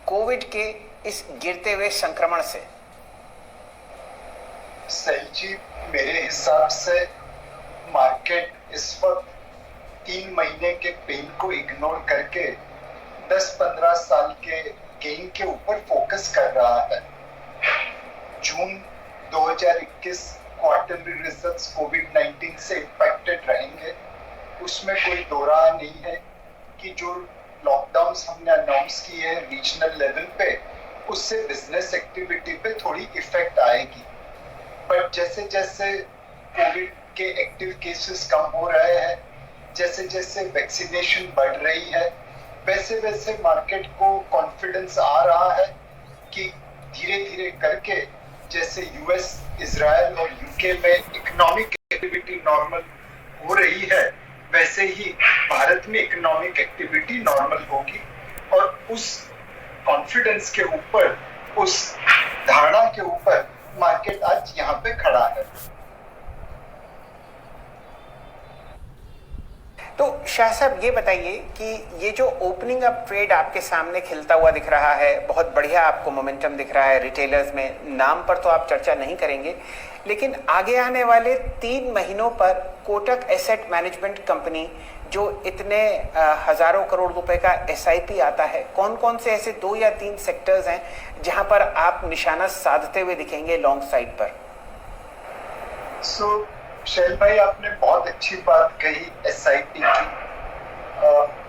Covid के इस गिरते हुए संक्रमण से? सही जी, मेरे हिसाब से मार्केट इस वक्त 3 महीने के पेन को इग्नोर करके 10-15 साल के गेन के ऊपर फोकस कर रहा है। जून 2021 क्वार्टरली रिजल्ट्स कोविड-19 से इम्पैक्टेड रहेंगे, उसमें कोई दो राह नहीं है कि जो लॉकडाउन्स हमने अनाउंस किए हैं रीजनल लेवल पे, उससे बिजनेस एक्टिविटी पे थोड़ी इफेक्ट आएगी। बट जैसे जैसे कोविड के एक्टिव केसेस कम हो रहे हैं, जैसे जैसे वैक्सीनेशन बढ़ रही है, वैसे वैसे मार्केट को कॉन्फिडेंस आ रहा है कि धीरे धीरे करके जैसे यूएस, इजराइल और यूके में इकोनॉमिक एक्टिविटी नॉर्मल हो रही है, वैसे ही भारत में इकोनॉमिक एक्टिविटी नॉर्मल होगी। और उस कॉन्फिडेंस के ऊपर, उस धारणा के ऊपर मार्केट आज यहाँ पे खड़ा है। तो शाह साहब ये बताइए कि ये जो ओपनिंग अप ट्रेड आपके सामने खिलता हुआ दिख रहा है, बहुत बढ़िया आपको मोमेंटम दिख रहा है रिटेलर्स में, नाम पर तो आप चर्चा नहीं करेंगे, लेकिन आगे आने वाले 3 महीनों पर कोटक एसेट मैनेजमेंट कंपनी जो इतने हजारों करोड़ रुपए का एसआईपी आता है, कौन कौन से ऐसे 2 या 3 सेक्टर्स हैं जहां पर आप निशाना साधते हुए दिखेंगे लॉन्ग साइड पर? शैल भाई, आपने बहुत अच्छी बात कही एसआईपी की।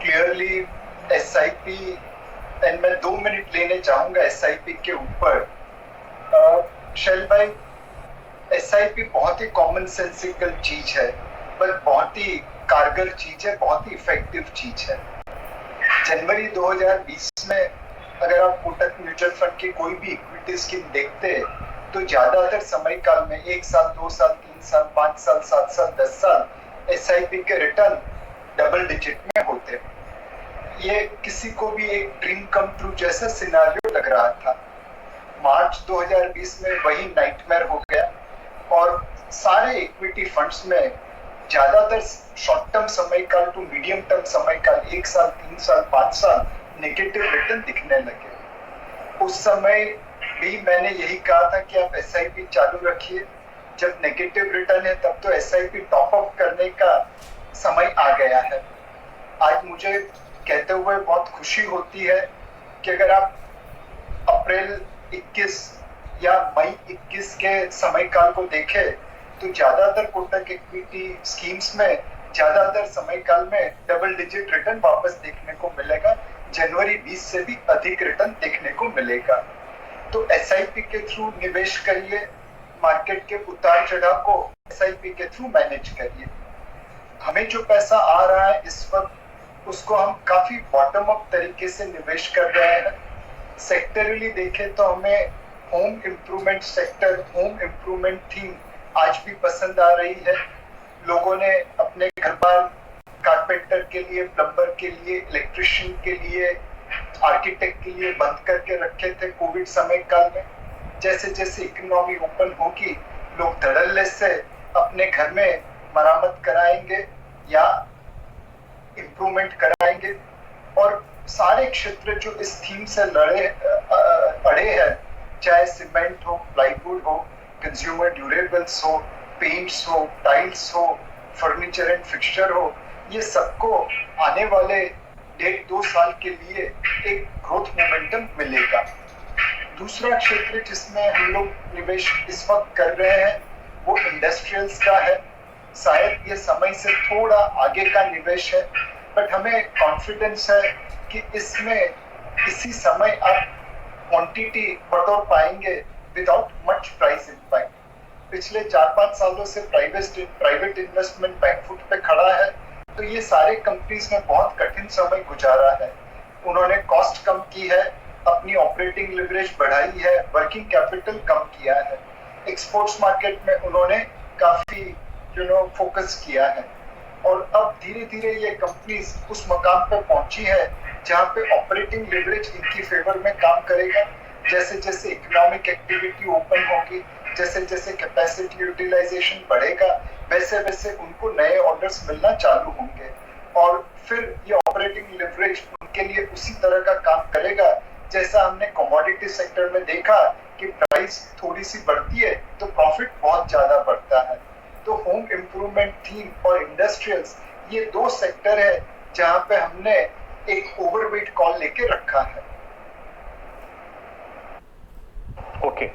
क्लियरली एसआईपी, एंड मैं 2 मिनट लेने चाहूंगा एसआईपी के ऊपर। शैल भाई, एसआईपी बहुत ही कॉमन सेंसिकल चीज है, पर बहुत ही कारगर चीज है, बहुत ही इफेक्टिव चीज है। जनवरी 2020 में अगर आप कोटक म्यूचुअल फंड की कोई भी इक्विटी स्कीम देखते तो ज्यादातर समय काल में 1 साल, 2 साल, 3 साल, 5 साल, 7 साल, 10 साल एसआईपी के रिटर्न डबल डिजिट में होते। ये किसी को भी एक ड्रीम कम ट्रू जैसा सिनारियो लग रहा था। मार्च 2020 में वही नाइटमेयर हो गया और सारे इक्विटी फंड्स में ज्यादातर शॉर्ट टर्म समय काल टू मीडियम टर्म समय काल 1 साल, 3 साल, 5 साल नेगेटिव रिटर्न दिखने लगे। उस समय भी मैंने यही कहा था कि आप एसआईपी चालू रखिए, जब नेगेटिव रिटर्न है तब तो एसआईपी टॉप अप करने का समय आ गया है। आज मुझे कहते हुए बहुत खुशी होती है कि अगर आप अप्रैल 21 या मई 21 के समय काल को देखें तो ज्यादातर कोटक इक्विटी स्कीम्स में ज्यादातर समय काल में डबल डिजिट रिटर्न वापस देखने को मिलेगा। जनवरी 20 से भी अधिक रिटर्न देखने को मिलेगा। तो एसआईपी के थ्रू निवेश करिए, मार्केट के उतार चढ़ाव को एसआईपी के थ्रू मैनेज करिए। हमें जो पैसा आ रहा है इस वक्त, उसको हम काफी बॉटम अप तरीके से निवेश कर रहे हैं। सेक्टरली देखें तो हमें home improvement sector, home improvement theme आज भी पसंद आ रही है। लोगों ने अपने घर बार कारपेंटर के लिए, प्लम्बर के लिए, इलेक्ट्रिशियन के लिए, आर्किटेक्ट के लिए बंद करके रखे थे कोविड समय काल में। जैसे जैसे इकोनॉमी ओपन होगी, लोग धड़ल्ले से अपने घर में मरम्मत कराएंगे या इम्प्रूवमेंट कराएंगे। और सारे क्षेत्र जो इस थीम से अड़े हैं, चाहे सीमेंट हो, प्लाईवुड हो, कंज्यूमर ड्यूरेबल्स हो, पेंट्स हो, टाइल्स हो, फर्नीचर एंड फिक्सचर हो, ये सबको आने वाले 1.5-2 साल के लिए एक ग्रोथ मोमेंटम मिलेगा। दूसरा क्षेत्र जिसमें हम लोग निवेश इस वक्त कर रहे हैं वो इंडस्ट्रियल्स का है। शायद ये समय से थोड़ा आगे का निवेश है, बट हमें कॉन्फिडेंस है कि इसमें इसी समय आप क्वांटिटी बटोर पाएंगे विदाउट मच प्राइस इम्पैक्ट। पिछले 4-5 सालों से प्राइवेट इन्वेस्टमेंट बैकफुट पे खड़ा है, तो ये सारे कंपनीज ने बहुत कठिन समय गुजारा है। उन्होंने कॉस्ट कम की है, अपनी ऑपरेटिंग लिवरेज बढ़ाई है, वर्किंग कैपिटल कम किया है, एक्सपोर्ट्स मार्केट में उन्होंने काफी फोकस किया है। और अब धीरे धीरे ये कंपनीज उस मकाम पे पहुंची है जहाँ पे ऑपरेटिंग लिवरेज इनकी फेवर में काम करेगा। जैसे जैसे इकोनॉमिक एक्टिविटी ओपन होगी, जैसे जैसे कैपेसिटी यूटिलाइजेशन बढ़ेगा, वैसे वैसे उनको नए ऑर्डर्स मिलना चालू होंगे और फिर ये ऑपरेटिंग लिवरेज उनके लिए उसी तरह का काम करेगा जैसा हमने कमोडिटी सेक्टर में देखा कि प्राइस थोड़ी सी बढ़ती है तो प्रॉफिट बहुत ज्यादा बढ़ता है। तो होम इम्प्रूवमेंट थीम और इंडस्ट्रियल्स ये दो सेक्टर है जहां पे हमने एक ओवरवेट कॉल लेके रखा है। ओके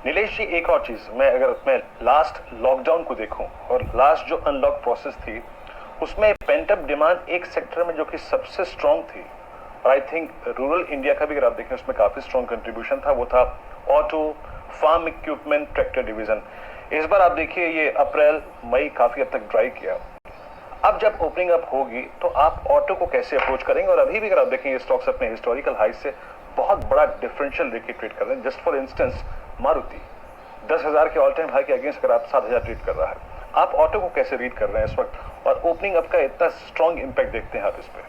नीलेश जी, एक और चीज, मैं लास्ट लॉकडाउन को देखूं और लास्ट जो अनलॉक प्रोसेस थी उसमें पेंटअप डिमांड एक सेक्टर में जो कि सबसे स्ट्रांग थी, और आई थिंक रूरल इंडिया का भी अगर आप देखें उसमें काफी स्ट्रांग कंट्रीब्यूशन था, वो था auto, farm equipment, tractor division. इस बार आप देखिए ये अप्रैल मई काफी हद तक ड्राई किया। अब जब ओपनिंग अप होगी तो आप ऑटो को कैसे अप्रोच करेंगे? और अभी भी अगर आप देखें ये स्टॉक्स अपने हिस्टोरिकल हाई से बहुत बड़ा डिफरेंशियल लेके ट्रेड कर रहे हैं। जस्ट फॉर इंस्टेंस मारुति 10,000 के ऑल टाइम हाई के अगेंस्ट अगर आप 7,000 ट्रेड कर रहा है, आप ऑटो को कैसे रीड कर रहे हैं इस वक्त, और ओपनिंग अप का इतना स्ट्रॉन्ग इंपैक्ट देखते हैं आप इस पे?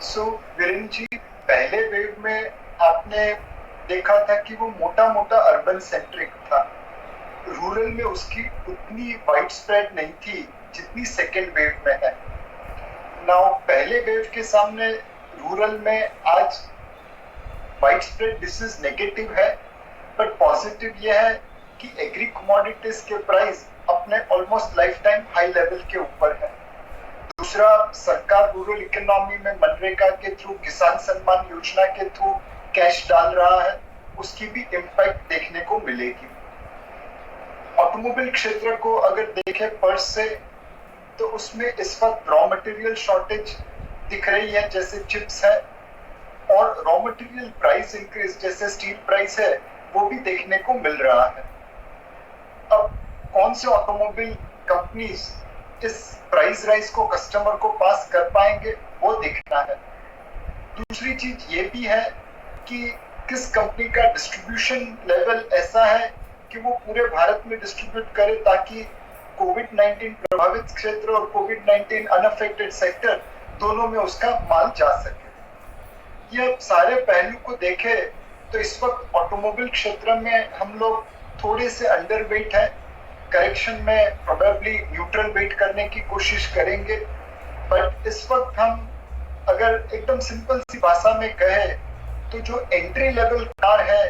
सो वीरेंद्र जी, पहले वेव में आपने देखा था कि वो मोटा मोटा अर्बन सेंट्रिक था, रूरल में उसकी उतनी वाइड स्प्रेड नहीं थी जितनी सेकेंड वेव में है। नाउ पहले वेव के सामने रूरल में आज वाइड स्प्रेड डिसीज नेगेटिव है, बट पॉजिटिव यह है कि एग्री कमोडिटीज के प्राइस अपने almost life time high level के ऊपर है। दूसरा, सरकार रूरल इकोनॉमी में मनरेगा के थ्रू, किसान सम्मान योजना के थ्रू कैश डाल रहा है, उसकी भी इम्पैक्ट देखने को मिलेगी। ऑटोमोबाइल क्षेत्र को अगर देखें पर से, तो उसमें इस वक्त रॉ मटेरियल शॉर्टेज दिख रही है जैसे चिप्स है, और रॉ मटेरियल प्राइस इंक्रीज जैसे स्टील प्राइस है वो भी देखने को मिल रहा है। अब कौन से ऑटोमोबाइल कंपनीज इस प्राइस राइज को कस्टमर को पास कर पाएंगे वो देखना है। दूसरी चीज ये भी है कि किस कंपनी का डिस्ट्रीब्यूशन लेवल ऐसा है कि वो पूरे भारत में डिस्ट्रीब्यूट करे ताकि कोविड-19 प्रभावित क्षेत्र और कोविड-19 अनअफेक्टेड सेक्टर दोनों में उसका माल जा सके। ये सारे पहलू को देखे तो इस वक्त ऑटोमोबाइल क्षेत्र में हम लोग थोड़े से अंडरवेट है। करेक्शन में प्रोबेबली न्यूट्रल वेट करने की कोशिश करेंगे, बट इस वक्त हम अगर एकदम सिंपल सी भाषा में कहे तो जो एंट्री लेवल कार है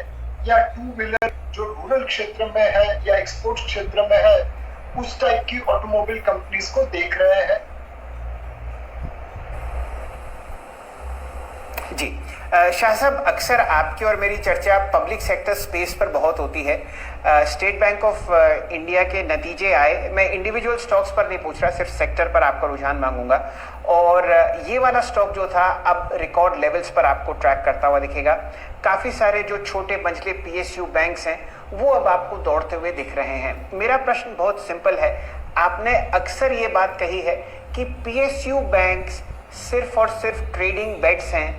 या टू व्हीलर जो रूरल क्षेत्र में है या एक्सपोर्ट क्षेत्र में है, उस टाइप की ऑटोमोबाइल कंपनीज को देख रहे हैं। जी शाह साहब, अक्सर आपकी और मेरी चर्चा पब्लिक सेक्टर स्पेस पर बहुत होती है। स्टेट बैंक ऑफ इंडिया के नतीजे आए, मैं इंडिविजुअल स्टॉक्स पर नहीं पूछ रहा, सिर्फ सेक्टर पर आपका रुझान मांगूंगा, और ये वाला स्टॉक जो था अब रिकॉर्ड लेवल्स पर आपको ट्रैक करता हुआ दिखेगा। काफ़ी सारे जो छोटे मंझले पीएसयू बैंक्स हैं वो अब आपको दौड़ते हुए दिख रहे हैं। मेरा प्रश्न बहुत सिंपल है, आपने अक्सर ये बात कही है कि पीएसयू बैंक्स सिर्फ और सिर्फ ट्रेडिंग बेट्स हैं,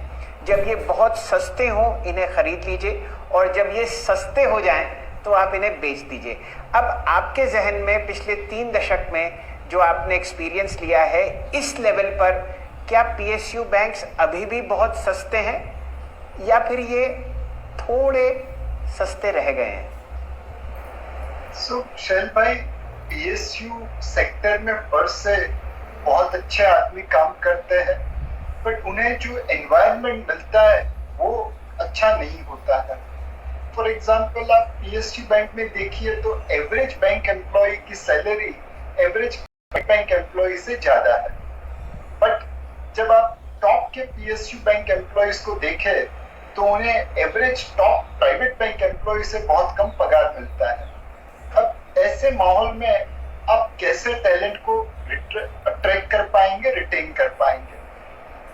जब ये बहुत सस्ते हों इन्हें खरीद लीजिए और जब ये सस्ते हो जाएं तो आप इन्हें बेच दीजिए। अब आपके जहन में पिछले 3 दशक में जो आपने एक्सपीरियंस लिया है, इस लेवल पर क्या पीएसयू बैंक्स अभी भी बहुत सस्ते हैं या फिर ये थोड़े सस्ते रह गए हैं? शैल भाई, पीएसयू सेक्टर में पर से बहुत अच्छे आदमी काम करते हैं, बट उन्हें जो एनवायरनमेंट मिलता है वो अच्छा नहीं होता है। फॉर एग्जाम्पल, आप पीएसयू बैंक में देखिए तो एवरेज बैंक एम्प्लॉय की सैलरी एवरेज बैंक एम्प्लॉय से ज्यादा है, बट जब आप टॉप के पीएसयू बैंक एम्प्लॉयज को देखें तो उन्हें average top private bank employee से बहुत कम पगार मिलता है। अब ऐसे माहौल में आप कैसे टैलेंट को अट्रैक्ट कर पाएंगे, रिटेन कर पाएंगे?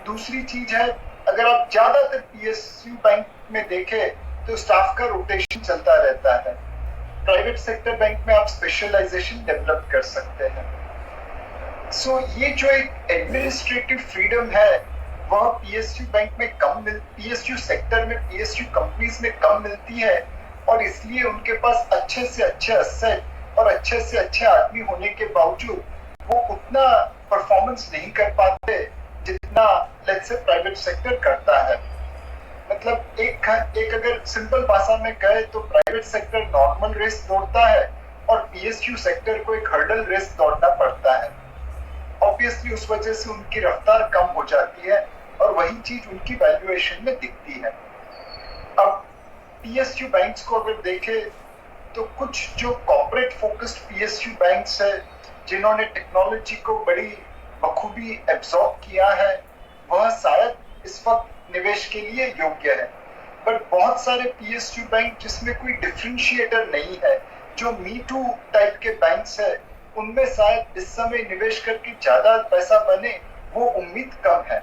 दूसरी चीज है, अगर आप ज्यादातर पीएसयू बैंक में देखें तो स्टाफ का रोटेशन चलता रहता है। प्राइवेट सेक्टर बैंक में आप स्पेशलाइजेशन डेवलप कर सकते हैं। ये जो एक एडमिनिस्ट्रेटिव फ्रीडम है वह पीएसयू बैंक में पीएसयू सेक्टर में, पीएसयू कंपनीज में कम मिलती है, और इसलिए उनके पास अच्छे से अच्छे एसेट और अच्छे से अच्छे आदमी होने के बावजूद वो उतना परफॉर्मेंस नहीं कर पाते जितना लेट्स से प्राइवेट सेक्टर करता है। मतलब एक अगर सिंपल भाषा में कहे तो प्राइवेट सेक्टर नॉर्मल रेस दौड़ता है और पीएसयू सेक्टर को एक हर्डल रेस दौड़ना पड़ता है। ऑब्वियसली उस वजह से उनकी रफ्तार कम हो जाती है और वही चीज उनकी वैल्यूएशन में दिखती है। पीएसयू बैंक्स को अगर देखें तो कुछ जो कॉर्पोरेट फोकस्ड पीएसयू बैंक्स है जिन्होंने टेक्नोलॉजी को बड़ी बखूबी एब्जॉर्ब किया है, वह शायद इस वक्त निवेश के लिए योग्य है। बट बहुत सारे पीएसयू बैंक जिसमें कोई डिफरेंशिएटर नहीं है, जो मी टू टाइप के बैंक्स है, उनमें शायद इस समय निवेश करके ज्यादा पैसा बने वो उम्मीद कम है।